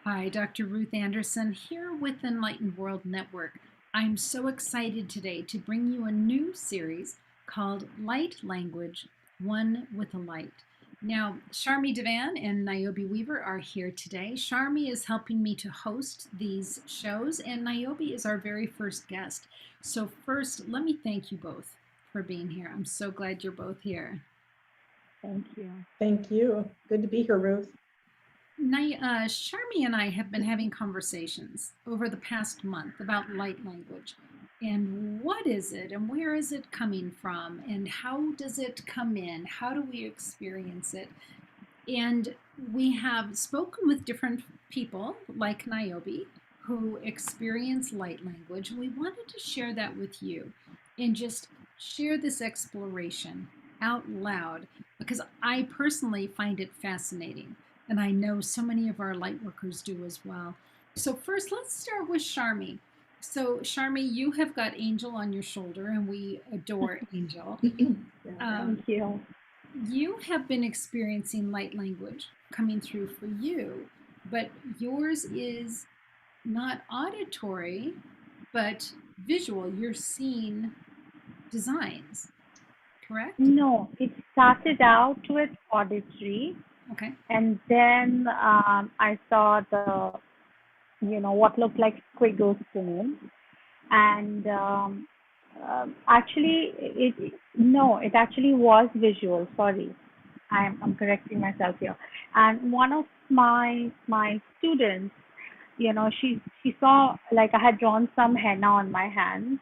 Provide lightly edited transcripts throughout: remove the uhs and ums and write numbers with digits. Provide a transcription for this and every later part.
Hi, Dr. Ruth Anderson here with Enlightened World Network. I'm so excited today to bring you a new series called Light Language, One with a Light. Now, Sharmee Divan and Niobe Weaver are here today. Sharmee is helping me to host these shows, and Niobe is our very first guest. So, first, let me thank you both for being here. I'm so glad you're both here. Thank you. Thank you. Good to be here, Ruth. Sharmee and I have been having conversations over the past month about light language and what is it and where is it coming from and how does it come in? How do we experience it? And we have spoken with different people like Niobe who experience light language. We wanted to share that with you and just share this exploration out loud because I personally find it fascinating. And I know so many of our light workers do as well. So, first, let's start with Sharmee. So, Sharmee, you have got Angel on your shoulder, and we adore Angel. Um, Thank you. you have been experiencing light language coming through for you, but yours is not auditory, but visual. You're seeing designs, correct? No, it started out with auditory, Okay. and then I saw what looked like squiggles to me, and actually, it actually was visual. Sorry, I'm correcting myself here. And one of my students, she saw like I had drawn some henna on my hands,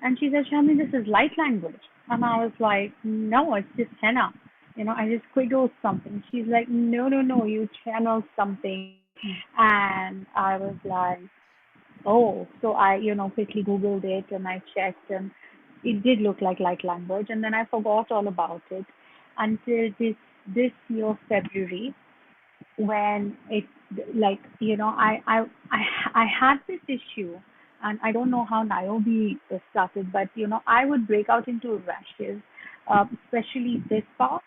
and she said, "Shami, this is light language." And I was like, "No, it's just henna. I just squiggled something." She's like, "No, no, no, you channeled something." And I was like, "Oh." So I, quickly Googled it and I checked, and it did look like light language. And then I forgot all about it until this year February, when it, like, I had this issue, and I don't know how Niobe started, but I would break out into rashes, especially this part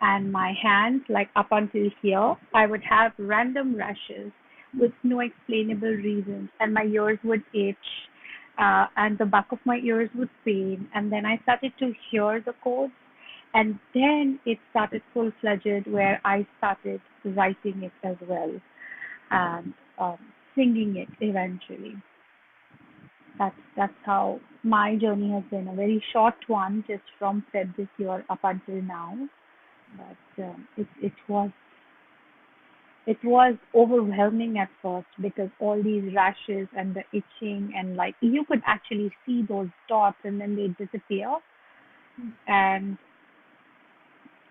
and my hands, like up until here. I would have random rashes with no explainable reasons, and my ears would itch, and the back of my ears would pain. And then I started to hear the codes, and then it started full-fledged where I started writing it as well, and singing it eventually. That's how my journey has been, a very short one, just from Feb this year up until now. But it was overwhelming at first, because all these rashes and the itching, and like you could actually see those dots and then they disappear. And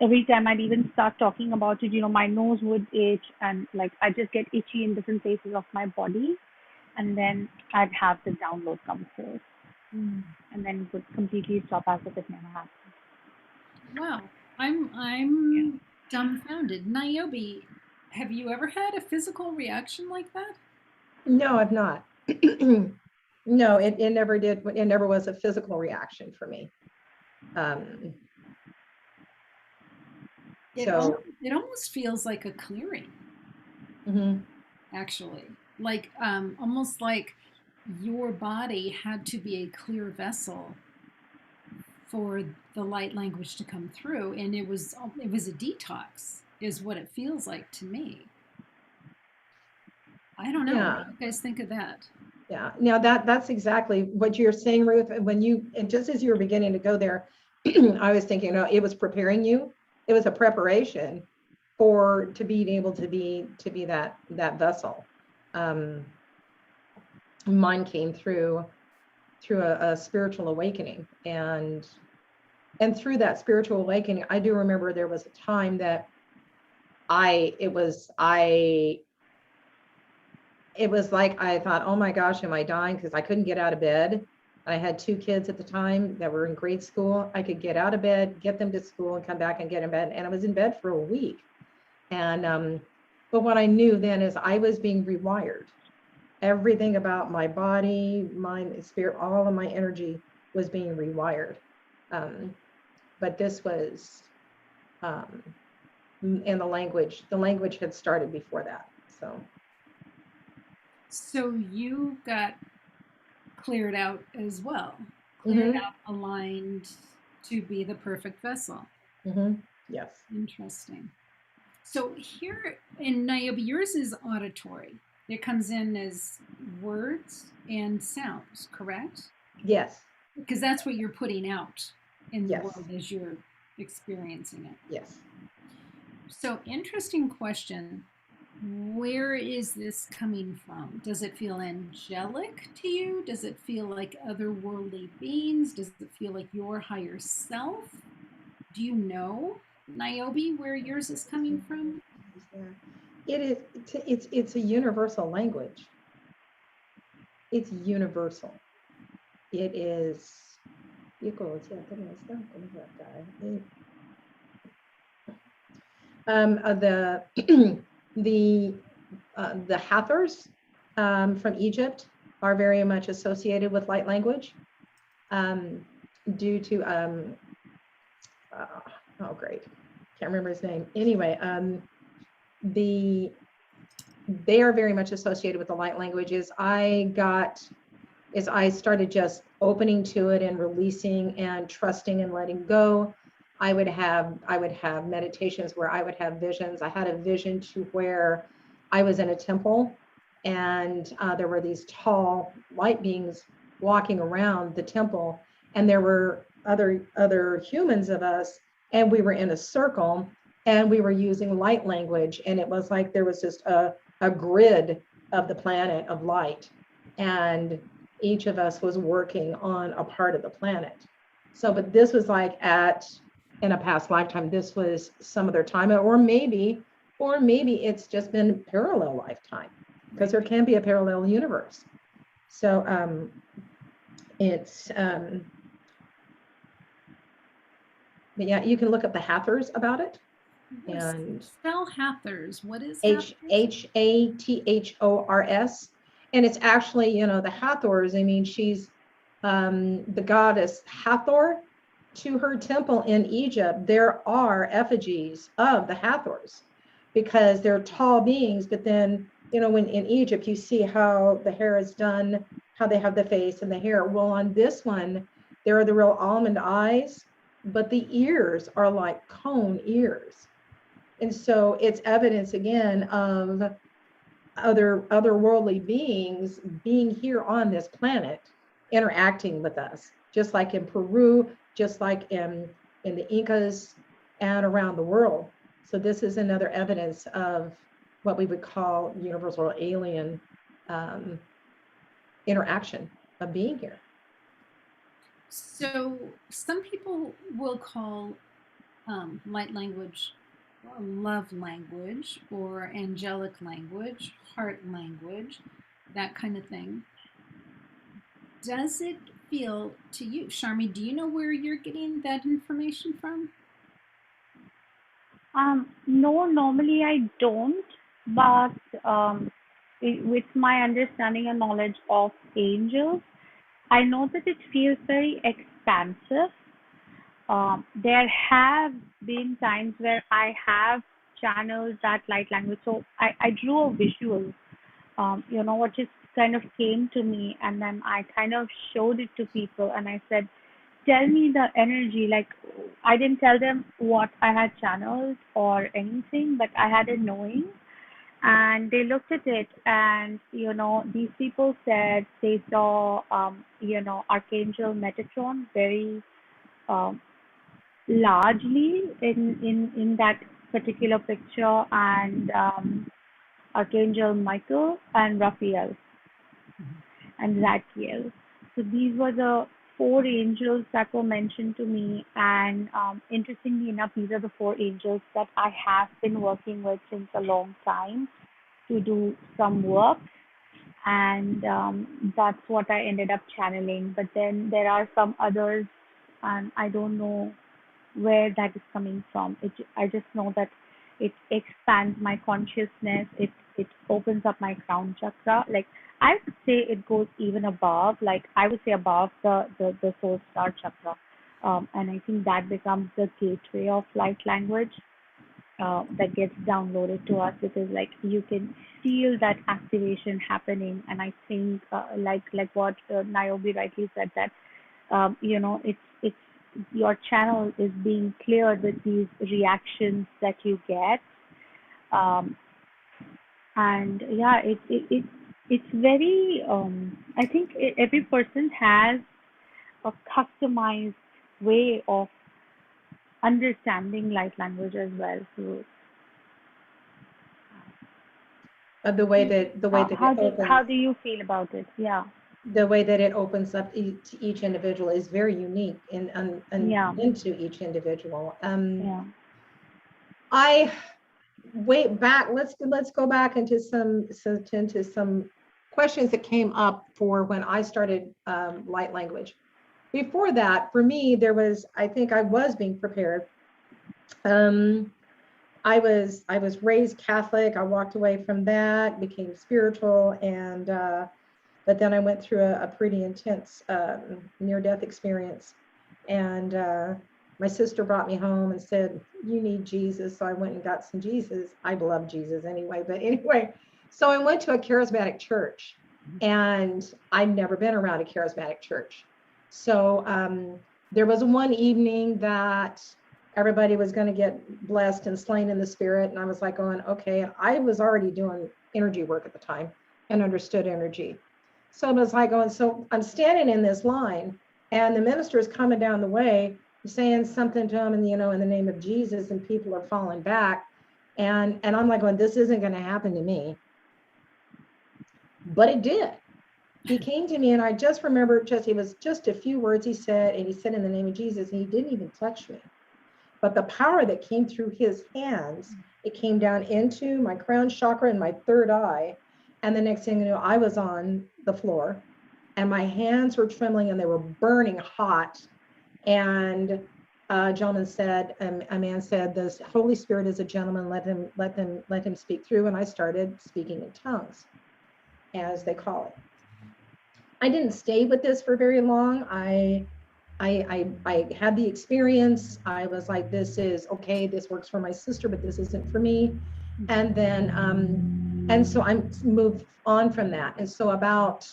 every time I'd even start talking about it, my nose would itch, and like I just get itchy in different places of my body, and then I'd have the download come through, Mm. and then it would completely stop as if it never happened. Wow. Yeah. I'm dumbfounded. Niobe, have you ever had a physical reaction like that? No, I've not. No, it never did. It never was a physical reaction for me. Um, so, It almost feels like a clearing, mhm. actually. Like almost like your body had to be a clear vessel for the light language to come through, and it was a detox is what it feels like to me. I don't know. What do Yeah, you guys think of that? yeah. Now that's exactly what you're saying, Ruth. And just as you were beginning to go there, I was thinking, it was preparing you. It was a preparation for to being able to be that vessel. Um, Mine came through a spiritual awakening, and through that spiritual awakening, I do remember there was a time that I it was I it was like I thought, oh my gosh, am I dying? Because I couldn't get out of bed. I had two kids at the time that were in grade school. I could get out of bed, get them to school, and come back and get in bed. And I was in bed for a week. And but what I knew then is I was being rewired. Everything about my body, mind, spirit, all of my energy was being rewired. Um, but this was, and the language had started before that. So So you got cleared out as well, cleared Mm-hmm. out, aligned to be the perfect vessel. Mm-hmm. Yes. Interesting. So here in Niobe, yours is auditory. It comes in as words and sounds, correct? Yes. Because that's what you're putting out in the Yes. world as you're experiencing it. Yes. So, interesting question. Where is this coming from? Does it feel angelic to you? Does it feel like otherworldly beings? Does it feel like your higher self? Do you know, Niobe, where yours is coming from? It is. It's a universal language. It's universal. It is. The the the Hathors from Egypt are very much associated with light language due to uh, oh great, can't remember his name. Anyway, they are very much associated with the light language. As I started just opening to it and releasing and trusting and letting go, I would have meditations where I would have visions. I had a vision to where I was in a temple, and there were these tall light beings walking around the temple, and there were other humans of us, and we were in a circle, and we were using light language, and it was like there was just a grid of the planet of light, and each of us was working on a part of the planet. So, but this was like in a past lifetime, this was some other time, or maybe it's just been parallel lifetime, because there can be a parallel universe. So it's but yeah, you can look up the Hathors about it, and Spell Hathors. What is Hathors? Hathors, and it's actually, the Hathors. I mean, she's the goddess Hathor. To her temple in Egypt, there are effigies of the Hathors because they're tall beings. But then, when in Egypt, you see how the hair is done, how they have the face and the hair. Well, on this one, there are the real almond eyes, but the ears are like cone ears. And so it's evidence again of otherworldly beings being here on this planet, interacting with us, just like in Peru, just like in the Incas and around the world. So this is another evidence of what we would call universal alien um, interaction of being here. So, some people will call light language love language or angelic language, heart language, that kind of thing. Does it feel to you, Sharmee? Do you know where you're getting that information from? No, normally I don't, but with my understanding and knowledge of angels, I know that it feels very expansive. There have been times where I have channeled that light language. So I drew a visual, what just kind of came to me, and then I kind of showed it to people, and I said, tell me the energy. Like, I didn't tell them what I had channeled or anything, but I had a knowing. And they looked at it, and these people said they saw, Archangel Metatron very um, largely in that particular picture, and Archangel Michael and Raphael and Zadkiel. So these were the four angels that were mentioned to me, and interestingly enough, these are the four angels that I have been working with since a long time to do some work, and that's what I ended up channeling. But then there are some others, and I don't know where that is coming from. I just know that it expands my consciousness. It opens up my crown chakra. Like, I would say it goes even above. Like, I would say above the soul star chakra. And I think that becomes the gateway of light language. that gets downloaded to us, because like you can feel that activation happening. And I think like what Niobe rightly said, that it's your channel is being cleared with these reactions that you get. um, and yeah, it's very I think every person has a customized way of understanding light language as well. So The way that it how opens, do you feel about it? Yeah. the way that it opens up to each individual is very unique and Yeah. into each individual. Yeah. I wait back. Let's go back into some questions that came up for when I started light language. Before that, for me, I think I was being prepared. Um, I was raised Catholic. I walked away from that, became spiritual, and but then I went through a pretty intense near-death experience, and my sister brought me home and said, "You need Jesus." So I went and got some Jesus. I love Jesus anyway, but anyway, so I went to a charismatic church, and I'd never been around a charismatic church. So there was one evening that everybody was going to get blessed and slain in the spirit. And I was like going, okay. And I was already doing energy work at the time and understood energy. So I was like going, so I'm standing in this line and the minister is coming down the way saying something to him, and in the name of Jesus, and people are falling back. And I'm like going, this isn't going to happen to me. But it did. He came to me, and I just remember it was just a few words he said, and he said in the name of Jesus, and he didn't even touch me. But the power that came through his hands, it came down into my crown chakra and my third eye. And the next thing you know, I was on the floor and my hands were trembling and they were burning hot. And a man said, "The Holy Spirit is a gentleman. Let him speak through." And I started speaking in tongues, as they call it. I didn't stay with this for very long. I had the experience. I was like, this is okay. This works for my sister, but this isn't for me. And then, and so I moved on from that. And so about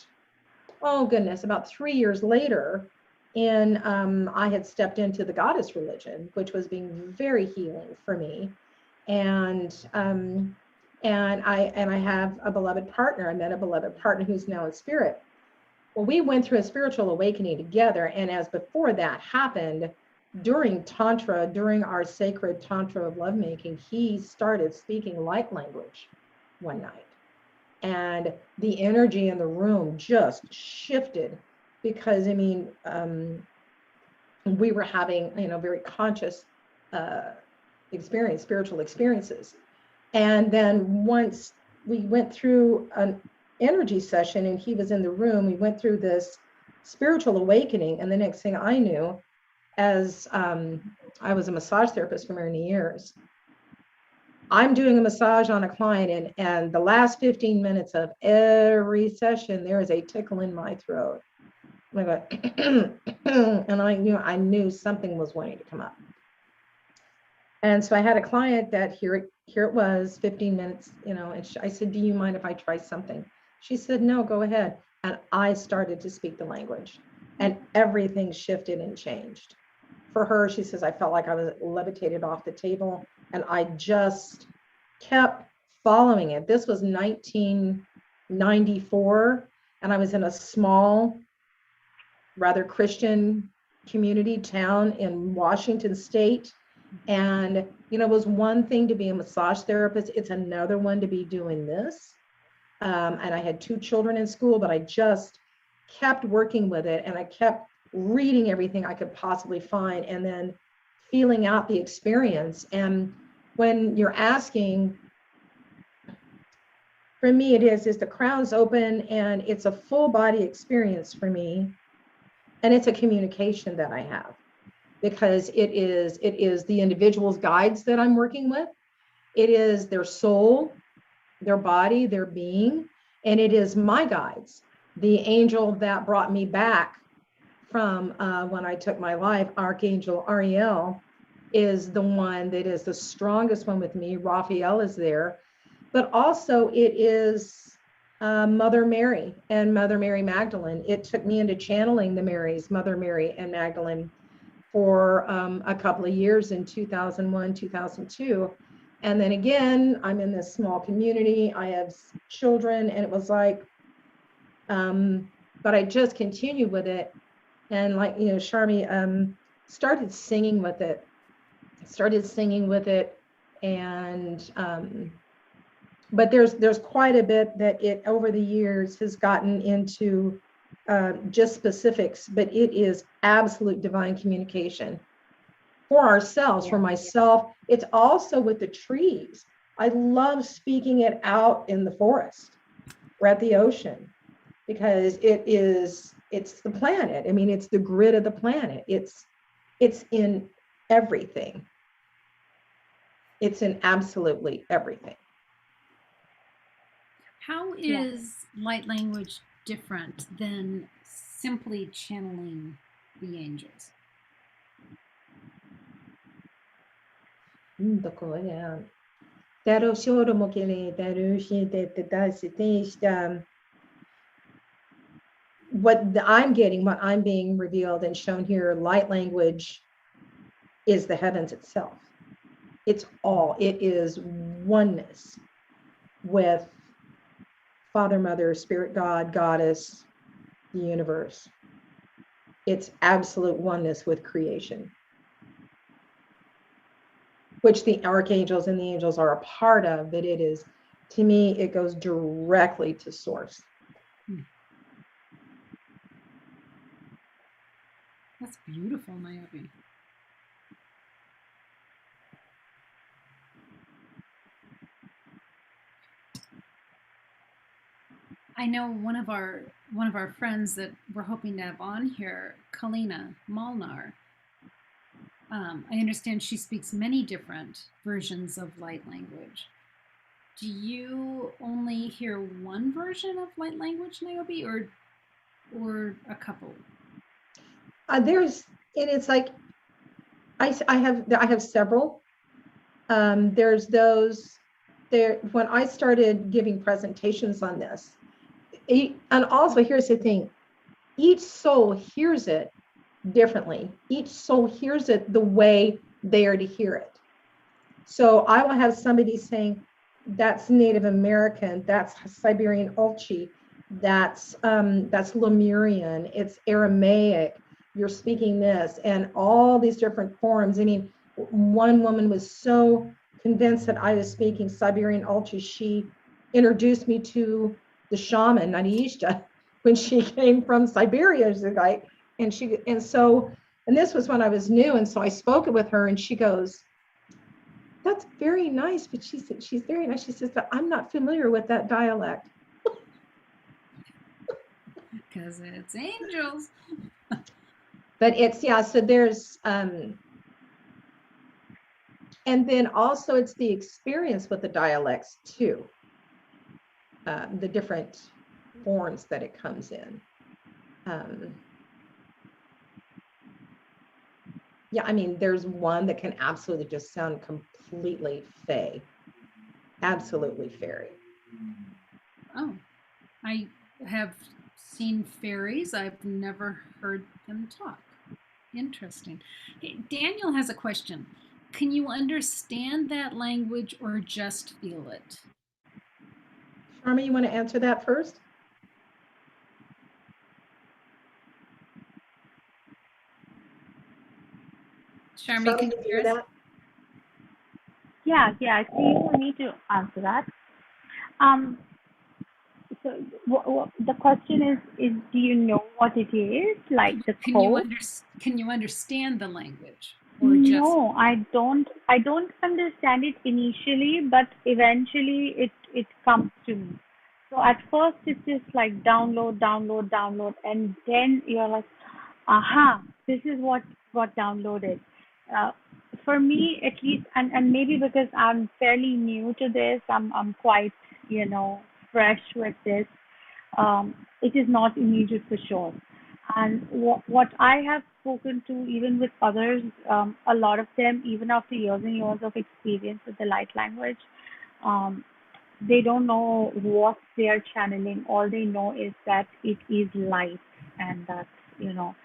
3 years later, I had stepped into the goddess religion, which was being very healing for me. And I have a beloved partner. I met a beloved partner who's now in spirit. Well, we went through a spiritual awakening together. And as before that happened, during Tantra, during our sacred Tantra of lovemaking, he started speaking light language one night. And the energy in the room just shifted because, we were having, very conscious spiritual experiences. And then once we went through an energy session and he was in the room, we went through this spiritual awakening. And the next thing I knew, as I was a massage therapist for many years, I'm doing a massage on a client, and the last 15 minutes of every session, there is a tickle in my throat. And I go, and I knew something was wanting to come up. And so I had a client that here it was 15 minutes, and I said, "Do you mind if I try something?" She said, "No, go ahead." And I started to speak the language, and everything shifted and changed. For her, she says, I felt like I was levitated off the table, and I just kept following it. This was 1994, and I was in a small, rather Christian community town in Washington State. And, it was one thing to be a massage therapist. It's another one to be doing this. And I had 2 children in school, but I just kept working with it, and I kept reading everything I could possibly find, and then feeling out the experience. And when you're asking, for me, it is the crown's open, and it's a full body experience for me. And it's a communication that I have, because it is the individual's guides that I'm working with. It is their soul, their body, their being, and it is my guides. The angel that brought me back from when I took my life, Archangel Ariel, is the one that is the strongest one with me. Raphael is there, but also it is Mother Mary and Mother Mary Magdalene. It took me into channeling the Marys, Mother Mary and Magdalene, for a couple of years in 2001, 2002. And then again, I'm in this small community. I have children, and it was like, but I just continued with it. And like, you know, Sharmee started singing with it, and but there's quite a bit that it over the years has gotten into just specifics, but it is absolute divine communication for ourselves, for myself. It's also with the trees. I love speaking it out in the forest or at the ocean, because it's the planet. I mean, it's the grid of the planet. It's in everything. It's in absolutely everything. How is light language different than simply channeling the angels? だからね、That'll show them okay, that'll see that that's the thing. I'm getting, what I'm being revealed and shown here, light language is the heavens itself. It is oneness with Father, Mother, Spirit, God, Goddess, the universe. It's absolute oneness with creation, which the archangels and the angels are a part of, but it is, to me, it goes directly to source. That's beautiful, Niobe. I know one of our friends that we're hoping to have on here, Kalina Molnar. I understand she speaks many different versions of light language. Do you only hear one version of light language, Niobe, or a couple? It's like I have several. There's those there when I started giving presentations on this. And also, here's the thing, each soul hears it differently. Each soul hears it the way they are to hear it. So I will have somebody saying, that's Native American, that's Siberian Ulchi, that's Lemurian, it's Aramaic, you're speaking this, and all these different forms. I mean, one woman was so convinced that I was speaking Siberian Ulchi, she introduced me to the shaman Nadishta when she came from Siberia, and this was when I was new, and so I spoke it with her, and she goes, "That's very nice," but she said, "She's very nice." She says, "But I'm not familiar with that dialect." Because it's angels. But it's, so there's and then also it's the experience with the dialects too. The different forms that it comes in. I mean, there's one that can absolutely just sound completely fey, absolutely fairy. Oh, I have seen fairies. I've never heard them talk. Interesting. Hey, Daniel has a question. Can you understand that language or just feel it? Sharmee, you want to answer that first? Sharmee, can you hear that? Yeah, I think you need to answer that. So the question is, do you know what it is? Like the code? Can you understand the language? Or no, I don't understand it initially, but eventually it comes to me. So at first it's just like download, and then you're like, aha, this is what downloaded. For me, at least, and maybe because I'm fairly new to this, I'm quite, fresh with this. It is not immediate for sure. And what I have spoken to, even with others, a lot of them, even after years and years of experience with the light language, um, they don't know what they are channeling. All they know is that it is light, and that, you know,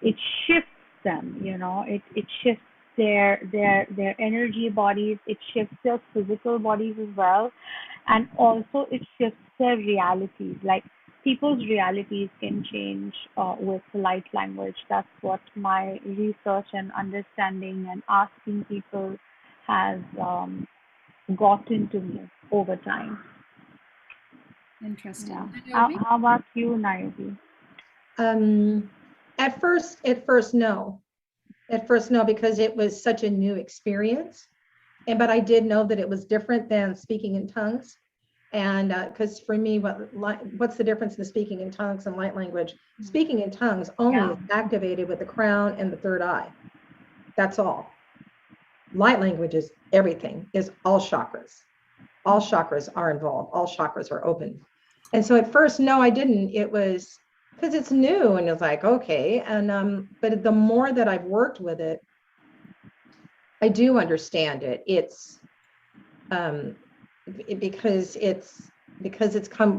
it shifts them. You know, it shifts their energy bodies. It shifts their physical bodies as well, and also it shifts their realities. Like people's realities can change with light language. That's what my research and understanding and asking people has gotten to me over time. Yeah. Interesting. How, Niobe? how about you, Niobe? Um, at first, no. At first, no, because it was such a new experience. But I did know that it was different than speaking in tongues. And because for me, what's the difference in speaking in tongues and light language? Speaking in tongues only Yeah. is activated with the crown and the third eye. That's all. Light language is everything, is all chakras. All chakras are involved. All chakras are open. And so at first, no, I didn't. It was because it's new, and it's like, okay. And but the more that I've worked with it, I do understand it. It's because it's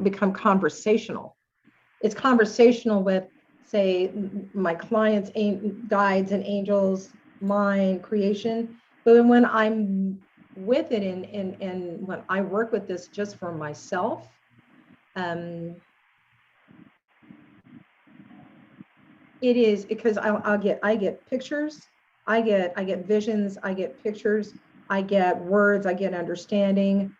become conversational. It's conversational with, say, my clients, guides and angels, mine, creation. But when I'm with it, and when I work with this just for myself, um, it is because I get pictures, I get visions, I get pictures, I get words, I get understanding.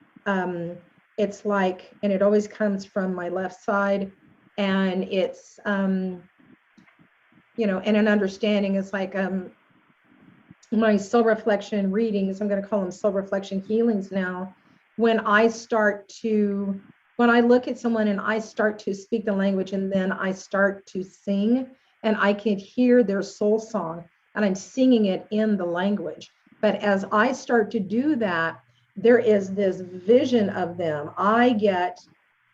It's like, and it always comes from my left side, and it's and an understanding is like my soul reflection readings. I'm going to call them soul reflection healings now. When I look at someone and I start to speak the language, and then I start to sing, and I can hear their soul song, and I'm singing it in the language. But as I start to do that, there is this vision of them. I get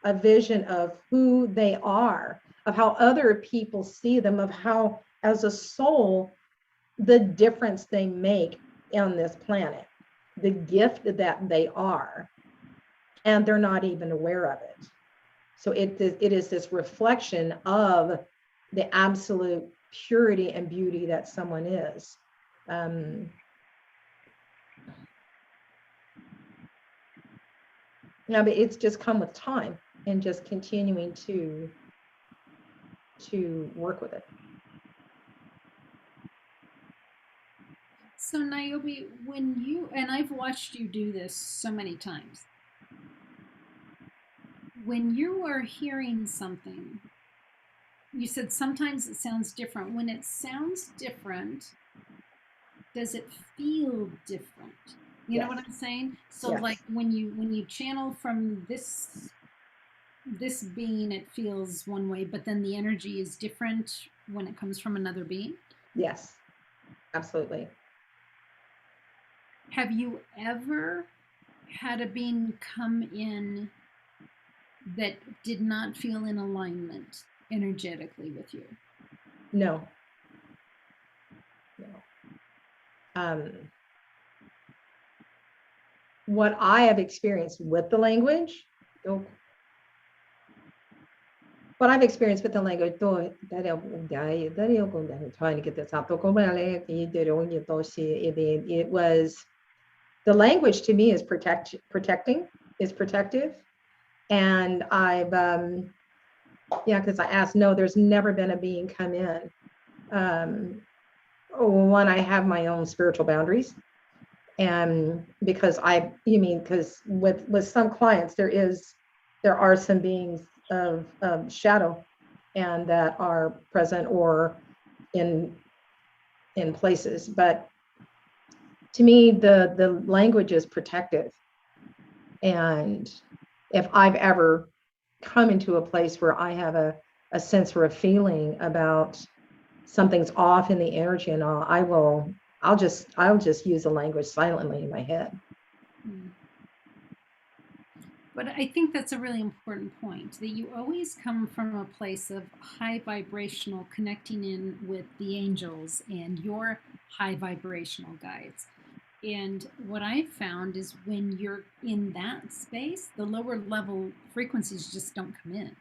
a vision of who they are, of how other people see them, of how, as a soul, the difference they make on this planet, the gift that they are, and they're not even aware of it. So it is this reflection of the absolute purity and beauty that someone is. Now, but it's just come with time and just continuing to work with it. So, Niobe, when you, and I've watched you do this so many times, when you are hearing something, you said sometimes it sounds different. When it sounds different, does it feel different? You know Yes. what I'm saying? So Yes. like when you channel from this being, it feels one way, but then the energy is different when it comes from another being. Yes, absolutely. Have you ever had a being come in that did not feel in alignment energetically with you? No. What I have experienced with the language, what I've experienced with the language, trying to get this out. It was, the language to me is protecting, is protective. And I've, because I asked, no, there's never been a being come in. One, I have my own spiritual boundaries. And because because with some clients, there are some beings of shadow, and that are present or in places. But to me, the language is protective. And if I've ever come into a place where I have a sense or a feeling about something's off in the energy and all, I'll just use the language silently in my head. But I think that's a really important point, that you always come from a place of high vibrational, connecting in with the angels and your high vibrational guides. And what I've found is when you're in that space, the lower level frequencies just don't come in.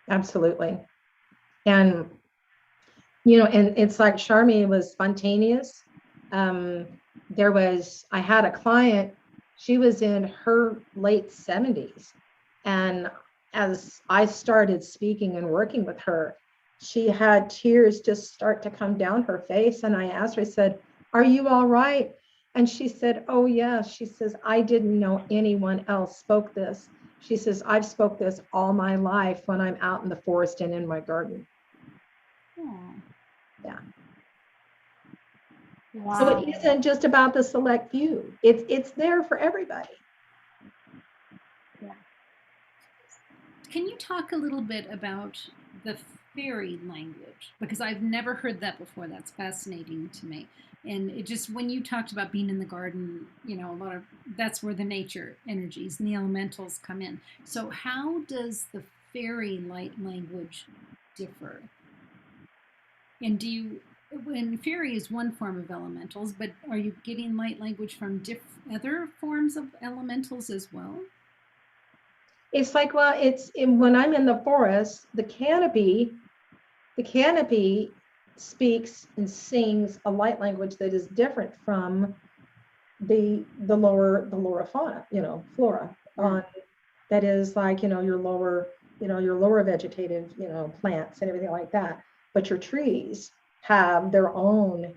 Absolutely. And, you know, and it's like Sharmee was spontaneous. I had a client, she was in her late 70s. And as I started speaking and working with her, she had tears just start to come down her face. And I asked her, I said, "Are you all right?" And she said, "Oh, yeah." She says, "I didn't know anyone else spoke this." She says, "I've spoke this all my life when I'm out in the forest and in my garden." Oh. Yeah. Wow. So it isn't just about the select few. It's there for everybody. Yeah. Can you talk a little bit about the fairy language? Because I've never heard that before. That's fascinating to me. And it just, when you talked about being in the garden, you know, a lot of that's where the nature energies and the elementals come in. So, how does the fairy light language differ? And do you, when fairy is one form of elementals, but are you getting light language from other forms of elementals as well? It's like, well, when I'm in the forest, the canopy speaks and sings a light language that is different from the lower fauna, you know, flora. That is like, you know, your lower vegetative, you know, plants and everything like that. But your trees have their own,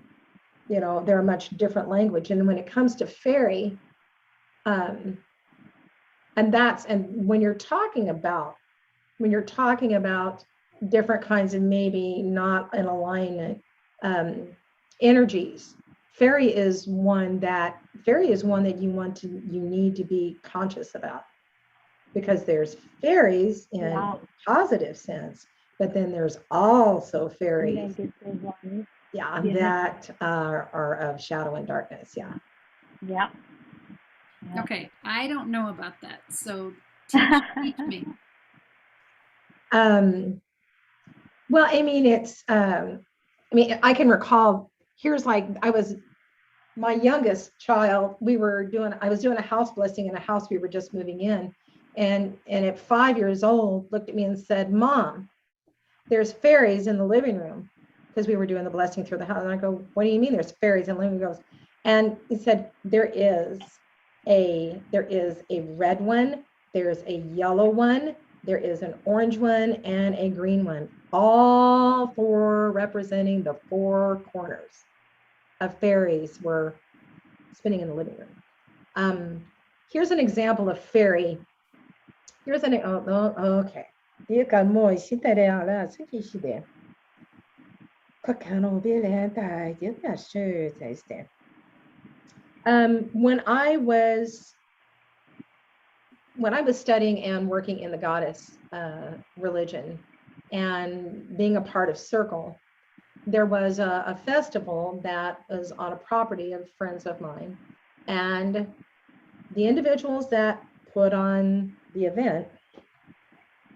you know, they're a much different language. And when it comes to fairy, and when you're talking about different kinds of maybe not in alignment energies, fairy is one that you need to be conscious about, because there's fairies in positive sense, but then there's also fairies that are of shadow and darkness. Yeah. Okay, I don't know about that, so teach me. Well, I mean, I can recall, here's like, my youngest child, I was doing a house blessing in a house we were just moving in. And at 5 years old, looked at me and said, "Mom, there's fairies in the living room," because we were doing the blessing through the house. And I go, "What do you mean there's fairies in the living room?" And he said, there is a red one, there's a yellow one, there is an orange one, and a green one, all four representing the four corners of fairies were spinning in the living room. Here's an example of fairy. Okay. When I was studying and working in the goddess religion and being a part of Circle, there was a festival that was on a property of friends of mine. And the individuals that put on the event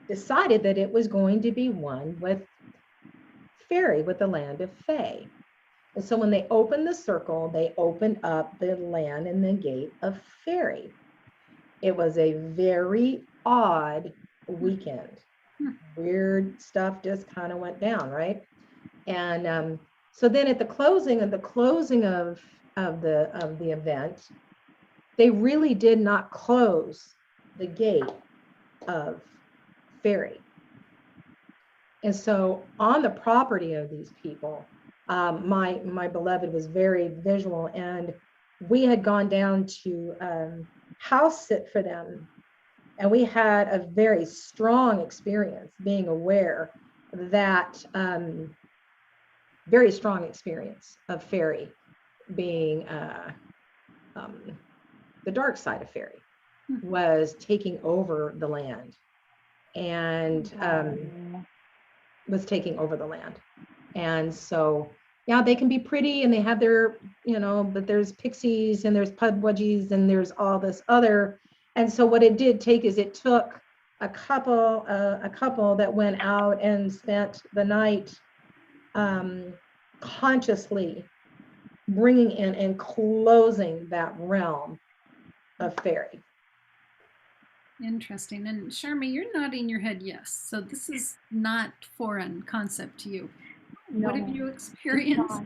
decided that it was going to be one with fairy, with the land of Fae. And so when they opened the circle, they opened up the land and the gate of fairy. It was a very odd weekend. Weird stuff just kind of went down, right? And so then at the closing of the event, they really did not close the gate of fairy. And so on the property of these people, my beloved was very visual, and we had gone down to house sit for them, and we had a very strong experience being aware that very strong experience of fairy being the dark side of fairy was taking over the land, and was taking over the land. And so Yeah, they can be pretty and they have their, but there's pixies and there's pudwudgies and there's all this other. And so what it did take is it took a couple that went out and spent the night consciously bringing in and closing that realm of fairy. Interesting. And Sharmee, you're nodding your head yes. So this is not foreign concept to you. What have No, you it's experienced? not.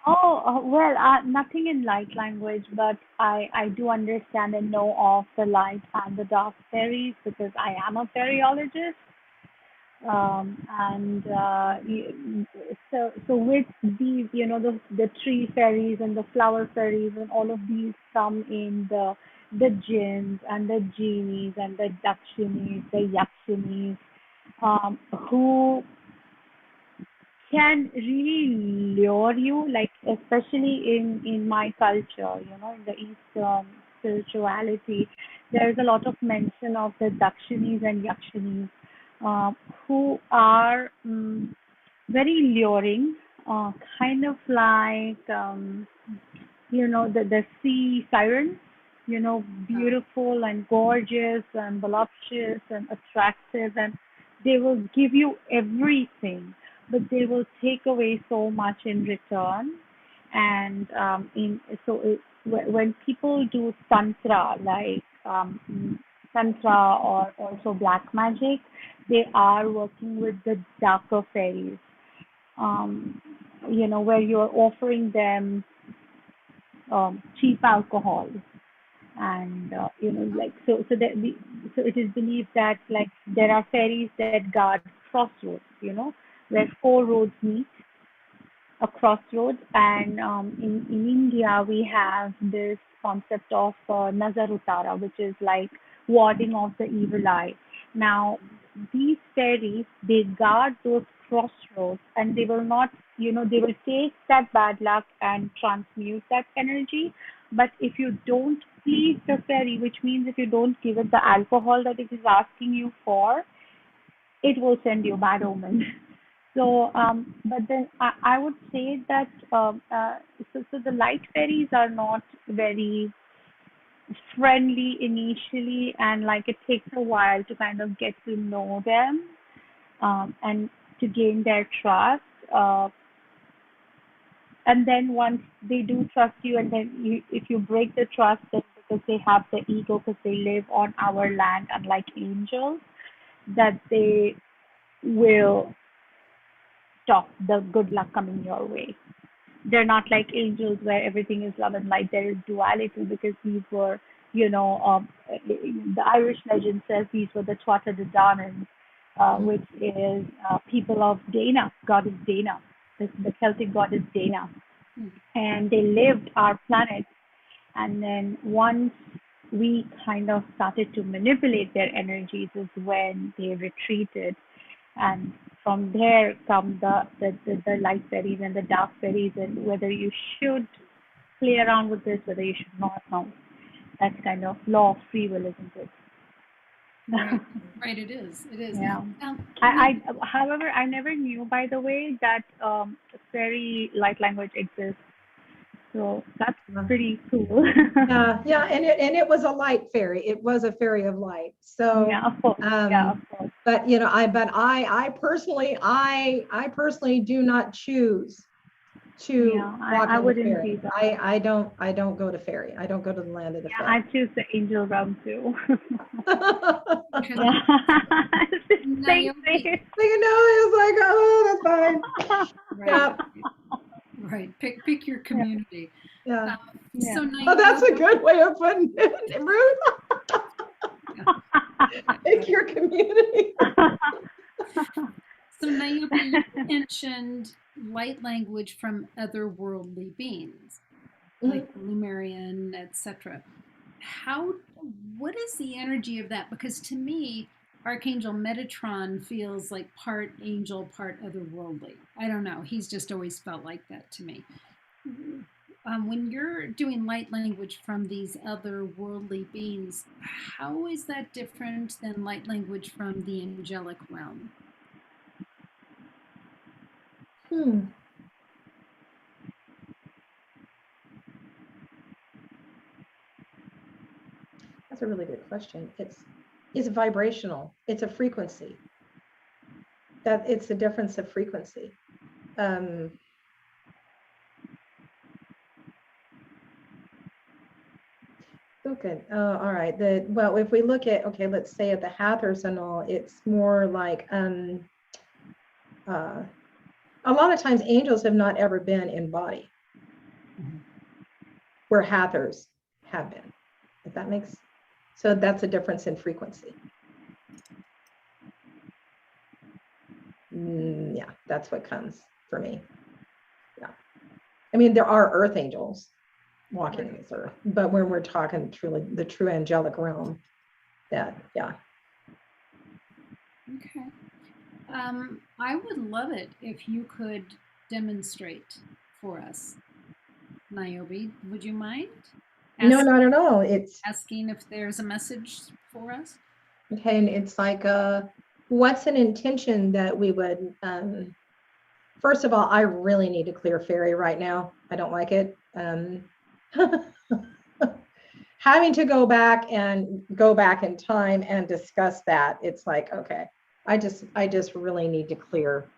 Oh, well, nothing in light language, but I do understand and know of the light and the dark fairies because I am a fairyologist. And so with these, the tree fairies and the flower fairies and all of these come in the jinns and the genies and the dakshinis, the yakshinis, who can really lure you, like especially in my culture, in the Eastern spirituality, there is a lot of mention of the Dakshinis and Yakshinis, uh, who are very luring, kind of like the sea sirens, Oh, beautiful and gorgeous and voluptuous and attractive, and they will give you everything, but they will take away so much in return. And when people do tantra, like tantra or also black magic, they are working with the darker fairies, um, where you're offering them cheap alcohol, and like so it is believed that like there are fairies that guard crossroads, where four roads meet, a crossroads. And in India we have this concept of nazar utara, which is like warding off the evil eye. Now these fairies, they guard those crossroads, and they will not, they will take that bad luck and transmute that energy. But if you don't please the fairy, which means if you don't give it the alcohol that it is asking you for, it will send you bad omens. So, but then I would say that so the light fairies are not very friendly initially, and like it takes a while to kind of get to know them, and to gain their trust. And then once they do trust you, and then if you break the trust, then because they have the ego, because they live on our land, unlike angels, that they will stop the good luck coming your way. They're not like angels where everything is love and light. There is duality, because these were, the Irish legend says these were the Tuatha De Danann, which is people of Dana, goddess Dana, the Celtic goddess Dana. hmm. And they lived our planet. And then once we kind of started to manipulate their energies is when they retreated. And from there come the light fairies and the dark fairies, and whether you should play around with this, whether you should not know. That's kind of law of free will, isn't it? Right, right. It is. It is. Yeah. Now, However, I never knew, by the way, that fairy light language exists. So that's pretty cool. Yeah, and it was a light fairy. It was a fairy of light. So, Yeah, of course. Yeah, of course. but I personally do not choose to Yeah, walk I in the wouldn't fairy. either. I don't go to fairy. I don't go to the land of the Yeah, fairy. I choose the angel realm too. because Yeah. Same, Niobe, same. It's like, oh, that's fine. right, Yeah, right. Pick your Yeah, community. yeah. Uh, yeah. so Oh, that's a Niobe, good way of putting it, Ruth. yeah, Pick your community. so Niobe, you mentioned light language from otherworldly beings, like Mhm. Lumerian, etc. How, what is the energy of that? Because to me, Archangel Metatron feels like part angel, part otherworldly. I don't know. He's just always felt like that to me. When you're doing light language from these otherworldly beings, how is that different than light language from the angelic realm? Hmm. That's a really good question. It's vibrational. It's a frequency. That it's the difference of frequency. Okay. All right. Well, if we look at, okay, let's say at the Hathors and all, it's more like a lot of times angels have not ever been in body, where Hathors have been. If that makes, so that's a difference in frequency. Yeah, that's what comes for me. Yeah. I mean, there are earth angels walking in this earth, but when we're talking truly the true angelic realm, that, yeah. Okay. I would love it if you could demonstrate for us, Niobe. Would you mind? No, not at all. It's asking if there's a message for us. okay, and it's like, what's an intention that we would, first of all, I really need to clear fairy right now. I don't like it. Having to go back in time and discuss that, it's like, okay, I just really need to clear.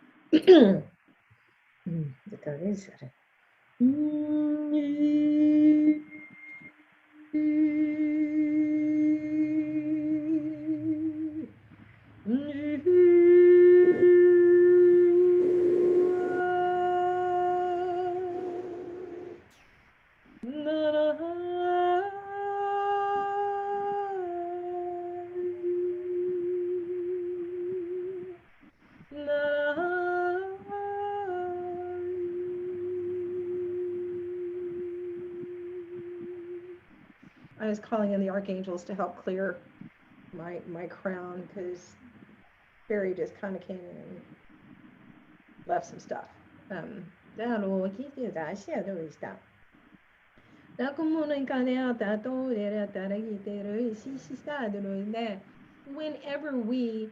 I was calling in the archangels to help clear my crown, because Barry just kind of came in and left some stuff. Whenever we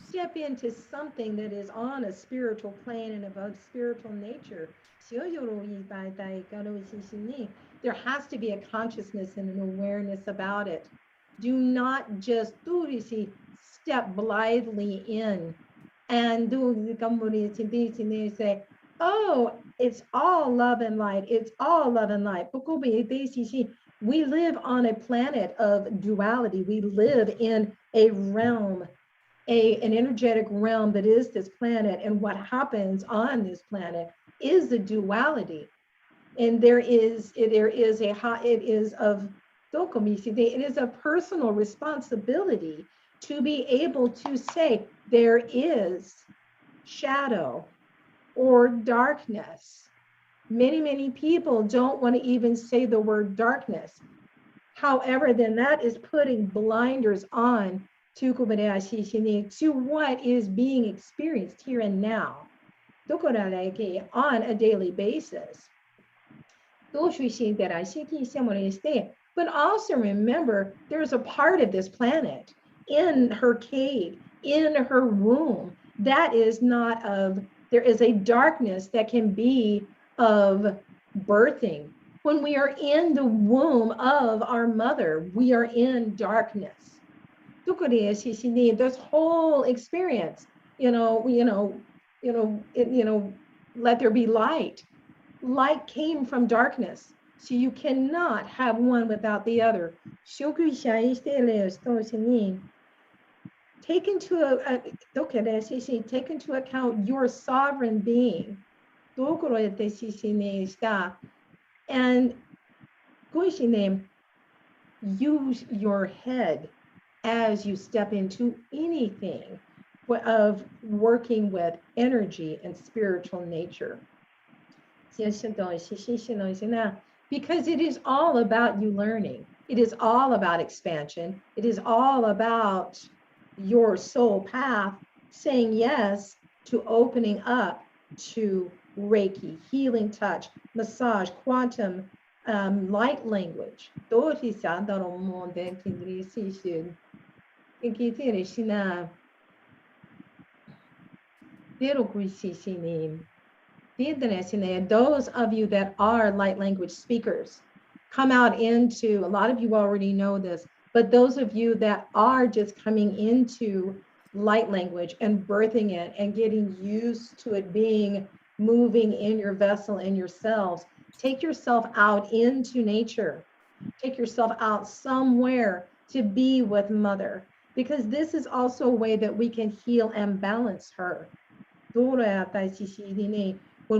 step into something that is on a spiritual plane and of a spiritual nature, there has to be a consciousness and an awareness about it. Do not just step blithely in and say, oh, it's all love and light. It's all love and light. We live on a planet of duality. We live in a realm, an energetic realm that is this planet. And what happens on this planet is the duality. And it is a personal responsibility to be able to say there is shadow or darkness. Many people don't want to even say the word darkness. However, then that is putting blinders on to what is being experienced here and now on a daily basis. But also remember, there's a part of this planet in her cave, in her womb, that is not of, there is a darkness that can be of birthing. When we are in the womb of our mother, we are in darkness. This whole experience, let there be light. Light came from darkness. So you cannot have one without the other. Take into account your sovereign being. And use your head as you step into anything of working with energy and spiritual nature. Because it is all about you learning. It is all about expansion. It is all about your soul path saying yes to opening up to Reiki, healing touch, massage, quantum, light language. Those of you that are light language speakers, come out into, a lot of you already know this, But those of you that are just coming into light language and birthing it and getting used to it being moving in your vessel and yourselves, take yourself out into nature. Take yourself out somewhere to be with Mother, because this is also a way that we can heal and balance her. When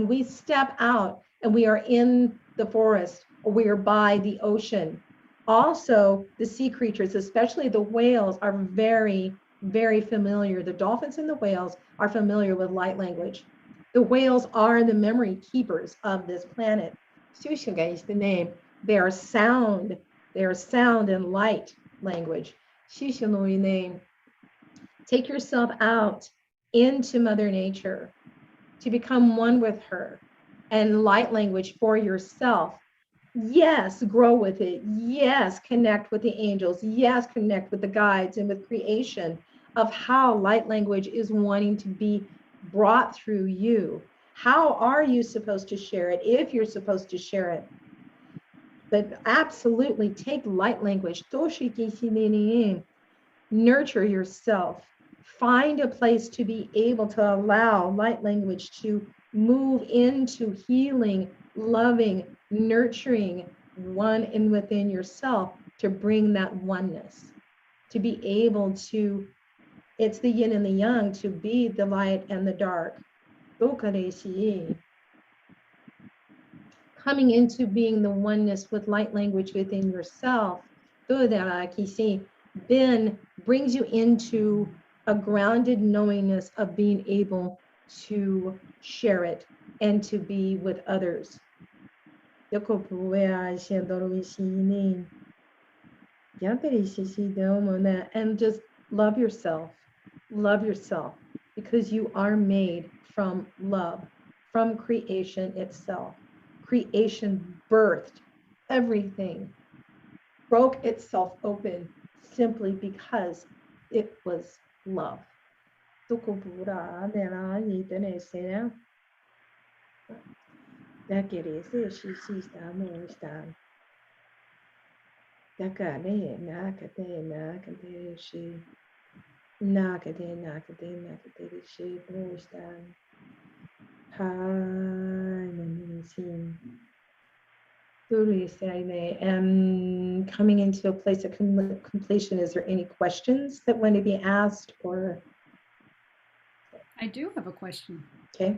we step out and we are in the forest or we are by the ocean, also the sea creatures, especially the whales, are very, very familiar. The dolphins and the whales are familiar with light language. The whales are the memory keepers of this planet. Sushinga is the name. They are sound. They are sound and light language. Shishinoi name. Take yourself out into Mother Nature to become one with her, and light language for yourself. Yes, grow with it. Yes, connect with the angels. Yes, connect with the guides and with creation of how light language is wanting to be brought through you. How are you supposed to share it if you're supposed to share it? But absolutely take light language. Nurture yourself. Find a place to be able to allow light language to move into healing, loving, nurturing one and within yourself, to bring that oneness, to be able to, it's the yin and the yang, to be the light and the dark. Coming into being the oneness with light language within yourself, then brings you into a grounded knowingness of being able to share it and to be with others. And just love yourself. Love yourself, because you are made from love, from creation itself. Creation birthed everything, broke itself open simply because it was love. And coming into a place of completion, is there any questions that want to be asked? Or I do have a question. okay.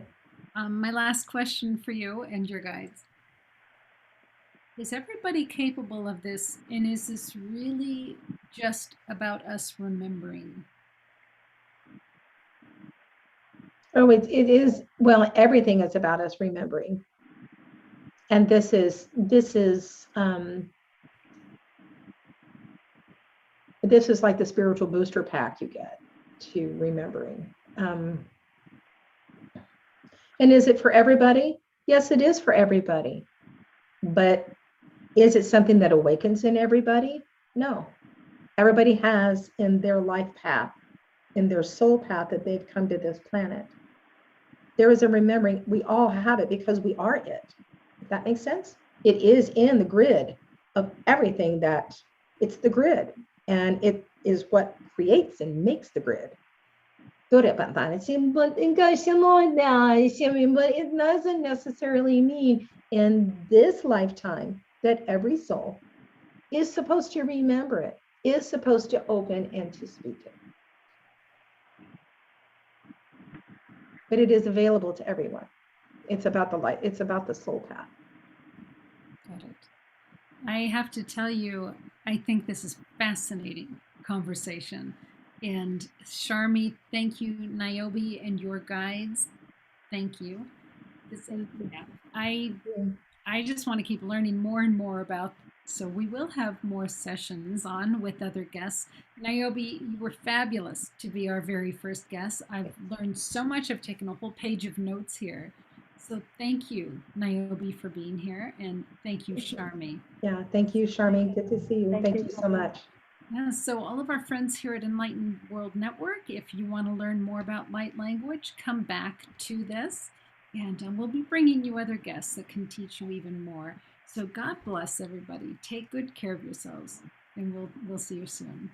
My last question for you and your guides. Is everybody capable of this? And is this really just about us remembering? Oh, it is. Well, everything is about us remembering. And this is like the spiritual booster pack you get to remembering. And is it for everybody? Yes, it is for everybody. But is it something that awakens in everybody? No. Everybody has in their life path, in their soul path, that they've come to this planet, there is a remembering. We all have it because we are it. If that makes sense? It is in the grid of everything, that it's the grid, and it is what creates and makes the grid. But it doesn't necessarily mean in this lifetime that every soul is supposed to remember it, is supposed to open and to speak it. But it is available to everyone. It's about the light. It's about the soul path. Got it. I have to tell you, I think this is fascinating conversation. And Sharmee, thank you. Niobe and your guides, thank you. I just want to keep learning more and more about. So we will have more sessions on with other guests. Niobe, you were fabulous to be our very first guest. I've learned so much. I've taken a whole page of notes here. So thank you, Niobe, for being here. And thank you, Sharmee. Yeah, thank you, Sharmee. Good to see you. Thank you so much. Yeah, so all of our friends here at Enlightened World Network, if you want to learn more about light language, come back to this. And we'll be bringing you other guests that can teach you even more. So God bless everybody. Take good care of yourselves. and we'll see you soon.